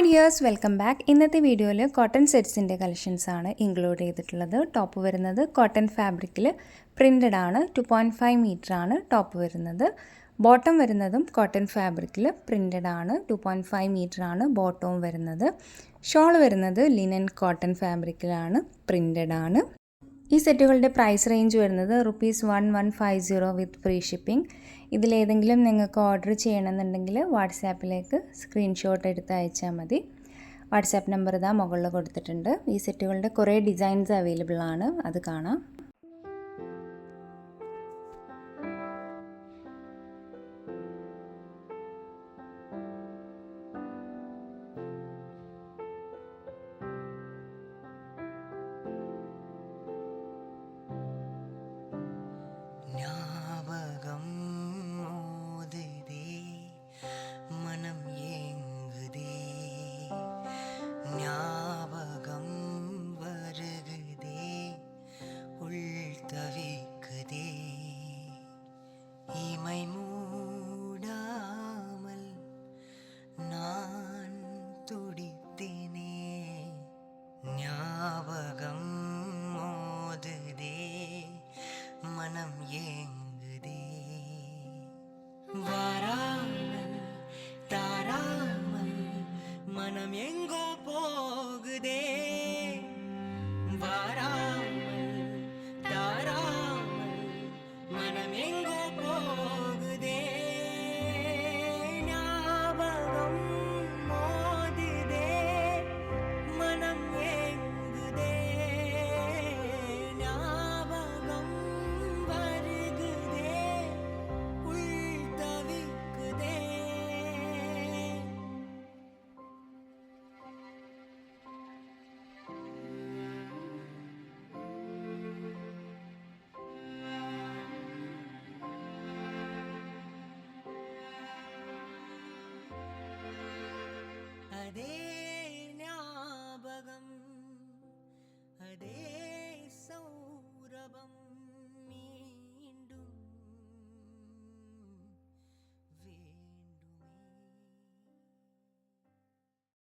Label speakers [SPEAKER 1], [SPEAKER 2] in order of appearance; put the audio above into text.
[SPEAKER 1] Hi dears, welcome back. ഇന്നത്തെ വീഡിയോയിൽ cotton സെറ്റ്സിൻ്റെ കളക്ഷൻസാണ് include ചെയ്തിട്ടുള്ളത്. ടോപ്പ് വരുന്നത് കോട്ടൺ ഫാബ്രിക്കിൽ പ്രിൻ്റഡ് ആണ്. 2.5 മീറ്റർ ആണ് ടോപ്പ് വരുന്നത്. ബോട്ടം വരുന്നതും കോട്ടൺ ഫാബ്രിക്കിൽ പ്രിൻ്റഡ് ആണ്. 2.5 മീറ്റർ ആണ് ബോട്ടവും വരുന്നത്. ഷോൾ വരുന്നത് ലിനൻ കോട്ടൺ ഫാബ്രിക്കിലാണ്, പ്രിൻ്റഡ് ആണ്. ഈ സെറ്റുകളുടെ പ്രൈസ് റേഞ്ച് വരുന്നത് ₹1150 വിത്ത് ഫ്രീ ഷിപ്പിംഗ്. ഇതിലേതെങ്കിലും നിങ്ങൾക്ക് ഓർഡർ ചെയ്യണമെന്നുണ്ടെങ്കിൽ വാട്സാപ്പിലേക്ക് സ്ക്രീൻഷോട്ട് എടുത്ത് അയച്ചാൽ മതി. വാട്സാപ്പ് നമ്പർ ഇതാ മുകളിൽ കൊടുത്തിട്ടുണ്ട്. ഈ സെറ്റുകളുടെ കുറേ ഡിസൈൻസ് അവൈലബിൾ ആണ്, അത് കാണാം.
[SPEAKER 2] மனம் ஏங்குதே வாராமல் தாராமல் மனம் எங்கோ போகுதே வாராமல் தாராமல் மனம் எங்கோ போகுதே ஞாபகம் மோதுதே மனம் ஏங்குதே ஞாபகம் வருகுதே உள் தவிக்குதே. அதே